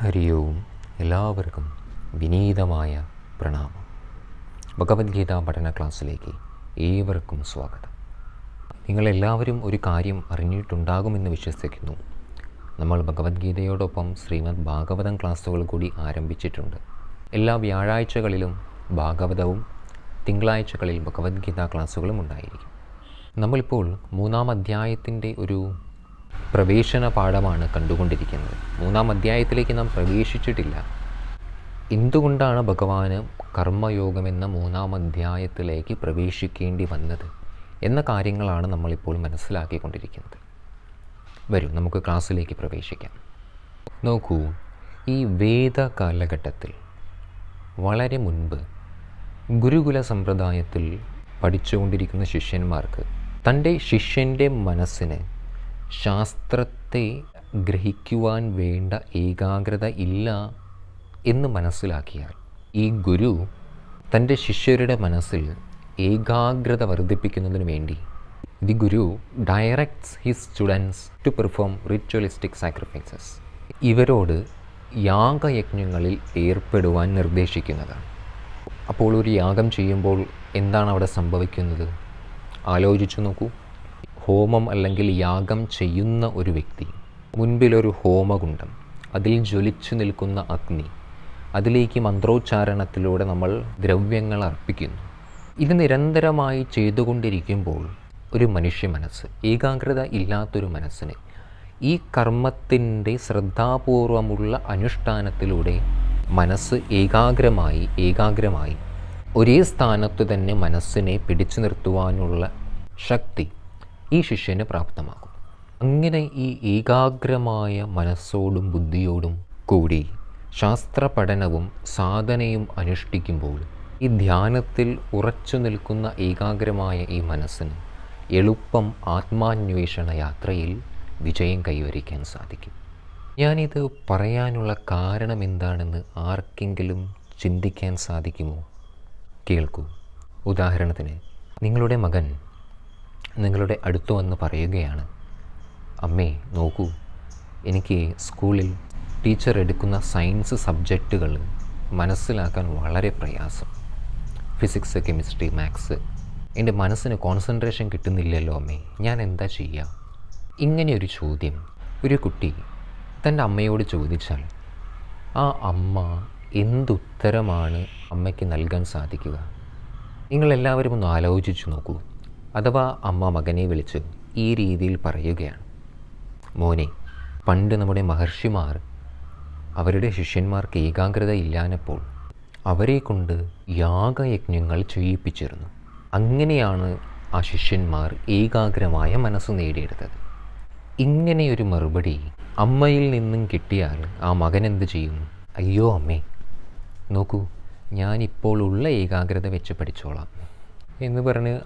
ഹരി ഓം. എല്ലാവർക്കും വിനീതമായ പ്രണാമം. ഭഗവത്ഗീത പഠന ക്ലാസ്സിലേക്ക് ഏവർക്കും സ്വാഗതം. നിങ്ങളെല്ലാവരും ഒരു കാര്യം അറിഞ്ഞിട്ടുണ്ടാകുമെന്ന് വിശ്വസിക്കുന്നു. നമ്മൾ ഭഗവത്ഗീതയോടൊപ്പം ശ്രീമദ് ഭാഗവതം ക്ലാസ്സുകൾ കൂടി ആരംഭിച്ചിട്ടുണ്ട്. എല്ലാ വ്യാഴാഴ്ചകളിലും ഭാഗവതവും തിങ്കളാഴ്ചകളിൽ ഭഗവത്ഗീത ക്ലാസ്സുകളും ഉണ്ടായിരിക്കും. നമ്മളിപ്പോൾ 3-ാം അധ്യായത്തിൻ്റെ ഒരു പ്രവേശന പാഠമാണ് കണ്ടുകൊണ്ടിരിക്കുന്നത്. 3-ാം അധ്യായത്തിലേക്ക് നാം പ്രവേശിച്ചിട്ടില്ല. എന്തുകൊണ്ടാണ് ഭഗവാന് കർമ്മയോഗമെന്ന 3-ാം അധ്യായത്തിലേക്ക് പ്രവേശിക്കേണ്ടി വന്നത് എന്ന കാര്യങ്ങളാണ് നമ്മളിപ്പോൾ മനസ്സിലാക്കിക്കൊണ്ടിരിക്കുന്നത്. വരൂ, നമുക്ക് ക്ലാസ്സിലേക്ക് പ്രവേശിക്കാം. നോക്കൂ, ഈ വേദ കാലഘട്ടത്തിൽ വളരെ മുൻപ് ഗുരുകുല സമ്പ്രദായത്തിൽ പഠിച്ചുകൊണ്ടിരിക്കുന്ന ശിഷ്യന്മാർക്ക് തൻ്റെ ശിഷ്യൻ്റെ മനസ്സിന് ശാസ്ത്രത്തെ ഗ്രഹിക്കുവാൻ വേണ്ട ഏകാഗ്രത ഇല്ല എന്ന് മനസ്സിലാക്കിയാൽ ഈ ഗുരു തൻ്റെ ശിഷ്യരുടെ മനസ്സിൽ ഏകാഗ്രത വർദ്ധിപ്പിക്കുന്നതിന് വേണ്ടി the guru directs his students to perform ritualistic sacrifices. ഇവരോട് യാഗയജ്ഞങ്ങളിൽ ഏർപ്പെടുവാൻ നിർദ്ദേശിക്കുന്നതാണ്. അപ്പോൾ ഒരു യാഗം ചെയ്യുമ്പോൾ എന്താണ് അവിടെ സംഭവിക്കുന്നത്? ആലോചിച്ചു നോക്കൂ. ഹോമം അല്ലെങ്കിൽ യാഗം ചെയ്യുന്ന ഒരു വ്യക്തി, മുൻപിലൊരു ഹോമകുണ്ഡം, അതിൽ ജ്വലിച്ചു നിൽക്കുന്ന അഗ്നി, അതിലേക്ക് മന്ത്രോച്ചാരണത്തിലൂടെ നമ്മൾ ദ്രവ്യങ്ങൾ അർപ്പിക്കുന്നു. ഇത് നിരന്തരമായി ചെയ്തുകൊണ്ടിരിക്കുമ്പോൾ ഒരു മനുഷ്യ മനസ്സ്, ഏകാഗ്രത ഇല്ലാത്തൊരു മനസ്സിന് ഈ കർമ്മത്തിൻ്റെ ശ്രദ്ധാപൂർവമുള്ള അനുഷ്ഠാനത്തിലൂടെ മനസ്സ് ഏകാഗ്രമായി ഒരേ സ്ഥാനത്ത് തന്നെ മനസ്സിനെ പിടിച്ചു നിർത്തുവാനുള്ള ശക്തി ഈ ശിഷ്യന് പ്രാപ്തമാകും. അങ്ങനെ ഈ ഏകാഗ്രമായ മനസ്സോടും ബുദ്ധിയോടും കൂടി ശാസ്ത്ര പഠനവും സാധനയും അനുഷ്ഠിക്കുമ്പോൾ ഈ ധ്യാനത്തിൽ ഉറച്ചു നിൽക്കുന്ന ഏകാഗ്രമായ ഈ മനസ്സിന് എളുപ്പം ആത്മാന്വേഷണ യാത്രയിൽ വിജയം കൈവരിക്കാൻ സാധിക്കും. ഞാനിത് പറയാനുള്ള കാരണം എന്താണെന്ന് ആർക്കെങ്കിലും ചിന്തിക്കാൻ സാധിക്കുമോ? കേൾക്കൂ. ഉദാഹരണത്തിന്, നിങ്ങളുടെ മകൻ നിങ്ങളുടെ അടുത്ത് വന്ന് പറയുകയാണ്, അമ്മേ നോക്കൂ, എനിക്ക് സ്കൂളിൽ ടീച്ചർ എടുക്കുന്ന സയൻസ് സബ്ജക്റ്റുകൾ മനസ്സിലാക്കാൻ വളരെ പ്രയാസം. ഫിസിക്സ്, കെമിസ്ട്രി, മാത്സ്, എൻ്റെ മനസ്സിന് കോൺസെൻട്രേഷൻ കിട്ടുന്നില്ലല്ലോ അമ്മേ, ഞാൻ എന്താ ചെയ്യുക? ഇങ്ങനെയൊരു ചോദ്യം ഒരു കുട്ടി തൻ്റെ അമ്മയോട് ചോദിച്ചാൽ ആ അമ്മ എന്തുത്തരമാണ് അമ്മയ്ക്ക് നൽകാൻ സാധിക്കുക? നിങ്ങളെല്ലാവരും ഒന്ന് ആലോചിച്ചു നോക്കൂ. അഥവാ അമ്മ മകനെ വിളിച്ച് ഈ രീതിയിൽ പറയുകയാണ്, മോനെ, പണ്ട് നമ്മുടെ മഹർഷിമാർ അവരുടെ ശിഷ്യന്മാർക്ക് ഏകാഗ്രത ഇല്ലാഞ്ഞപ്പോൾ അവരെ കൊണ്ട് യാഗയജ്ഞങ്ങൾ ചെയ്യിപ്പിച്ചിരുന്നു. അങ്ങനെയാണ് ആ ശിഷ്യന്മാർ ഏകാഗ്രമായ മനസ്സ് നേടിയെടുത്തത്. ഇങ്ങനെയൊരു മറുപടി അമ്മയിൽ നിന്നും കിട്ടിയാൽ ആ മകൻ എന്ത് ചെയ്യും? അയ്യോ അമ്മേ, നോക്കൂ, ഞാനിപ്പോൾ ഉള്ള ഏകാഗ്രത വെച്ച് പഠിച്ചോളാം എന്ന് പറഞ്ഞ്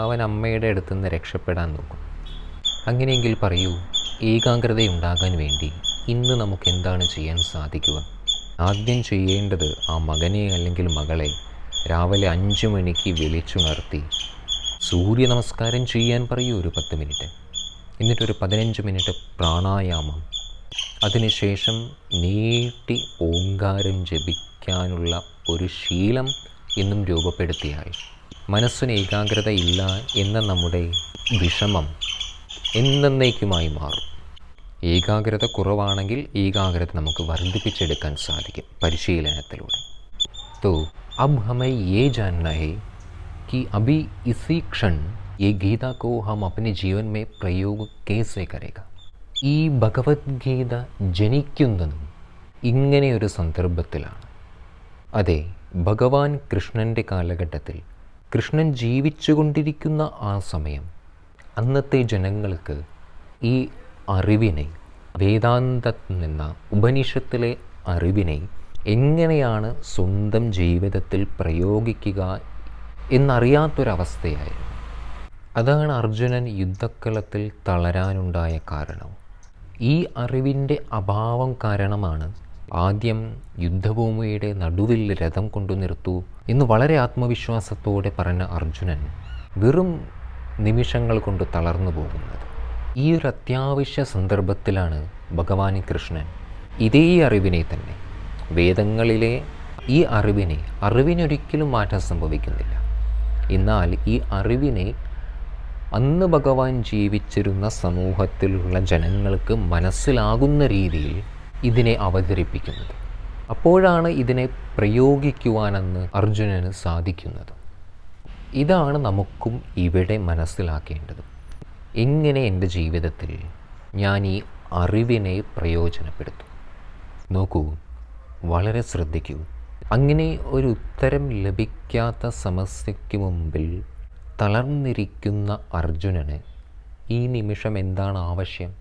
അവൻ അമ്മയുടെ അടുത്ത് നിന്ന് രക്ഷപ്പെടാൻ നോക്കും. അങ്ങനെയെങ്കിൽ പറയൂ, ഏകാഗ്രതയുണ്ടാകാൻ വേണ്ടി ഇന്ന് നമുക്ക് എന്താണ് ചെയ്യാൻ സാധിക്കുക? ആദ്യം ചെയ്യേണ്ടത് ആ മകനെ അല്ലെങ്കിൽ മകളെ രാവിലെ 5 മണിക്ക് വിളിച്ചുണർത്തി സൂര്യ നമസ്കാരം ചെയ്യാൻ പറയൂ, ഒരു 10 മിനിറ്റ്. എന്നിട്ടൊരു 15 മിനിറ്റ് പ്രാണായാമം, അതിനുശേഷം നീട്ടി ഓങ്കാരം ജപിക്കാനുള്ള ഒരു ശീലം എന്നും രൂപപ്പെടുത്തിയാൽ മനസ്സിന് ഏകാഗ്രത ഇല്ല എന്ന നമ്മുടെ വിഷമം എന്നേക്കുമായി മാറും. ഏകാഗ്രത കുറവാണെങ്കിൽ ഏകാഗ്രത നമുക്ക് വർദ്ധിപ്പിച്ചെടുക്കാൻ സാധിക്കും പരിശീലനത്തിലൂടെ. तो अब हमें ये जानना है कि अभी इसी क्षण ये गीता को हम अपने जीवन में प्रयोग कैसे करेगा. ഈ ഭഗവത്ഗീത ജനിക്കുന്നതും ഇങ്ങനെയൊരു സന്ദർഭത്തിലാണ്. അതെ, ഭഗവാൻ കൃഷ്ണൻ്റെ കാലഘട്ടത്തിൽ കൃഷ്ണൻ ജീവിച്ചുകൊണ്ടിരിക്കുന്ന ആ സമയം അന്നത്തെ ജനങ്ങൾക്ക് ഈ അറിവിനെ, വേദാന്തത്തിൽ നിന്ന് ഉപനിഷത്തിലെ അറിവിനെ എങ്ങനെയാണ് സ്വന്തം ജീവിതത്തിൽ പ്രയോഗിക്കുക എന്നറിയാത്തൊരവസ്ഥയായിരുന്നു. അതാണ് അർജുനൻ യുദ്ധക്കളത്തിൽ തളരാനുണ്ടായ കാരണം. ഈ അറിവിൻ്റെ അഭാവം കാരണമാണ് ആദ്യം യുദ്ധഭൂമിയുടെ നടുവിൽ രഥം കൊണ്ടു നിർത്തൂ എന്ന് വളരെ ആത്മവിശ്വാസത്തോടെ പറഞ്ഞ അർജുനൻ വെറും നിമിഷങ്ങൾ കൊണ്ട് തളർന്നു പോകുന്നത്. ഈ ഒരു അത്യാവശ്യ സന്ദർഭത്തിലാണ് ഭഗവാൻ കൃഷ്ണൻ ഇതേ അറിവിനെ തന്നെ, വേദങ്ങളിലെ ഈ അറിവിനൊരിക്കലും മാറ്റം സംഭവിക്കുന്നില്ല. എന്നാൽ ഈ അറിവിനെ അന്ന് ഭഗവാൻ ജീവിച്ചിരുന്ന സമൂഹത്തിലുള്ള ജനങ്ങൾക്ക് മനസ്സിലാകുന്ന രീതിയിൽ ഇതിനെ അവതരിപ്പിക്കുന്നത്. അപ്പോഴാണ് ഇതിനെ പ്രയോഗിക്കുവാനെന്ന് അർജുനന് സാധിക്കുന്നത്. ഇതാണ് നമുക്കും ഇവിടെ മനസ്സിലാക്കേണ്ടത്. എങ്ങനെ എൻ്റെ ജീവിതത്തിൽ ഞാൻ ഈ അറിവിനെ പ്രയോജനപ്പെടുത്തും? നോക്കൂ, വളരെ ശ്രദ്ധിക്കൂ. അങ്ങനെ ഒരു ഉത്തരം ലഭിക്കാത്ത സമസ്യയ്ക്ക് മുമ്പിൽ തളർന്നിരിക്കുന്ന അർജുനന് ഈ നിമിഷം എന്താണ് ആവശ്യം?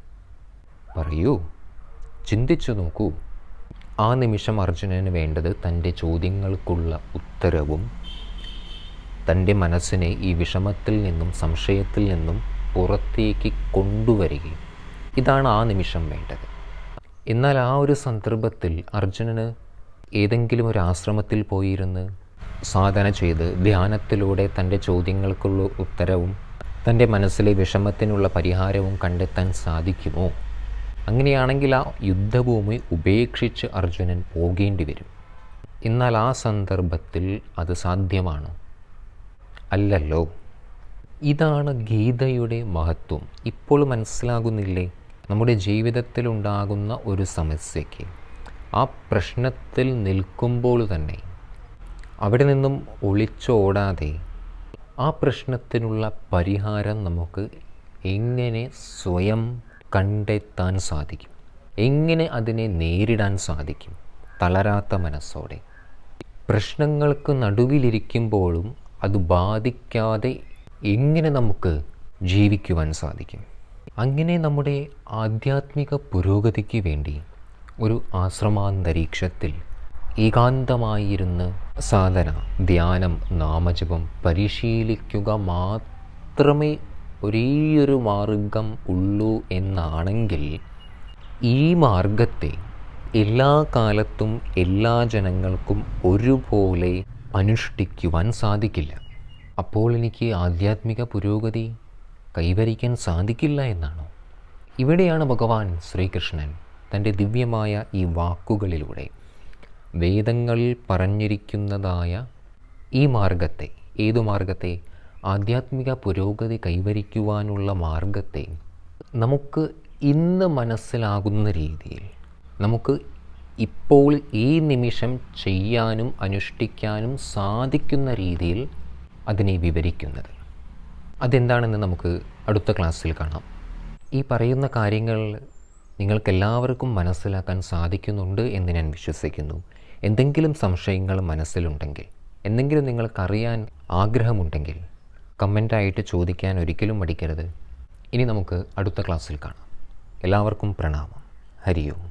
പറയൂ, ചിന്തിച്ചു നോക്കൂ. ആ നിമിഷം അർജുനന് വേണ്ടത് തൻ്റെ ചോദ്യങ്ങൾക്കുള്ള ഉത്തരവും തൻ്റെ മനസ്സിനെ ഈ വിഷമത്തിൽ നിന്നും സംശയത്തിൽ നിന്നും പുറത്തേക്ക് കൊണ്ടുവരികയും, ഇതാണ് ആ നിമിഷം വേണ്ടത്. എന്നാൽ ആ ഒരു സന്ദർഭത്തിൽ അർജുനന് ഏതെങ്കിലും ഒരു ആശ്രമത്തിൽ പോയിരുന്ന് സാധന ചെയ്ത് ധ്യാനത്തിലൂടെ തൻ്റെ ചോദ്യങ്ങൾക്കുള്ള ഉത്തരവും തൻ്റെ മനസ്സിലെ വിഷമത്തിനുള്ള പരിഹാരവും കണ്ടെത്താൻ സാധിക്കുമോ? അങ്ങനെയാണെങ്കിൽ ആ യുദ്ധഭൂമി ഉപേക്ഷിച്ച് അർജുനൻ പോകേണ്ടി വരും. എന്നാൽ ആ സന്ദർഭത്തിൽ അത് സാധ്യമാണോ? അല്ലല്ലോ. ഇതാണ് ഗീതയുടെ മഹത്വം. ഇപ്പോൾ മനസ്സിലാകുന്നില്ലേ? നമ്മുടെ ജീവിതത്തിലുണ്ടാകുന്ന ഒരു സമസ്യയ്ക്ക് ആ പ്രശ്നത്തിൽ നിൽക്കുമ്പോൾ തന്നെ അവിടെ നിന്നും ഒളിച്ചോടാതെ ആ പ്രശ്നത്തിനുള്ള പരിഹാരം നമുക്ക് എങ്ങനെ സ്വയം കണ്ടെത്താൻ സാധിക്കും, എങ്ങനെ അതിനെ നേരിടാൻ സാധിക്കും? തളരാത്ത മനസ്സോടെ. പ്രശ്നങ്ങൾക്ക് നടുവിലിരിക്കുമ്പോഴും അത് ബാധിക്കാതെ എങ്ങനെ നമുക്ക് ജീവിക്കുവാൻ സാധിക്കും? അങ്ങനെ നമ്മുടെ ആധ്യാത്മിക പുരോഗതിക്ക് വേണ്ടി ഒരു ആശ്രമാന്തരീക്ഷത്തിൽ ഏകാന്തമായിരുന്ന് സാധന, ധ്യാനം, നാമജപം പരിശീലിക്കുക മാത്രമേ ഒരേയൊരു മാർഗം ഉള്ളൂ എന്നാണെങ്കിൽ ഈ മാർഗത്തെ എല്ലാ കാലത്തും എല്ലാ ജനങ്ങൾക്കും ഒരുപോലെ അനുഷ്ഠിക്കുവാൻ സാധിക്കില്ല. അപ്പോൾ എനിക്ക് ആധ്യാത്മിക പുരോഗതി കൈവരിക്കാൻ സാധിക്കില്ല എന്നാണോ? ഇവിടെയാണ് ഭഗവാൻ ശ്രീകൃഷ്ണൻ തൻ്റെ ദിവ്യമായ ഈ വാക്കുകളിലൂടെ വേദങ്ങളിൽ പറഞ്ഞിരിക്കുന്നതായ ഈ മാർഗത്തെ, ഏതു മാർഗത്തെ? ആധ്യാത്മിക പുരോഗതി കൈവരിക്കുവാനുള്ള മാർഗത്തെ നമുക്ക് ഇന്ന് മനസ്സിലാകുന്ന രീതിയിൽ, നമുക്ക് ഇപ്പോൾ ഈ നിമിഷം ചെയ്യാനും അനുഷ്ഠിക്കാനും സാധിക്കുന്ന രീതിയിൽ അതിനെ വിവരിക്കുന്നത്. അതെന്താണെന്ന് നമുക്ക് അടുത്ത ക്ലാസ്സിൽ കാണാം. ഈ പറയുന്ന കാര്യങ്ങൾ നിങ്ങൾക്കെല്ലാവർക്കും മനസ്സിലാക്കാൻ സാധിക്കുന്നുണ്ട് എന്ന് ഞാൻ വിശ്വസിക്കുന്നു. എന്തെങ്കിലും സംശയങ്ങൾ മനസ്സിലുണ്ടെങ്കിൽ, എന്തെങ്കിലും നിങ്ങൾക്കറിയാൻ ആഗ്രഹമുണ്ടെങ്കിൽ കമൻ്റായിട്ട് ചോദിക്കാൻ ഒരിക്കലും മടിക്കരുത്. ഇനി നമുക്ക് അടുത്ത ക്ലാസ്സിൽ കാണാം. എല്ലാവർക്കും പ്രണാമം. ഹരി ഓം.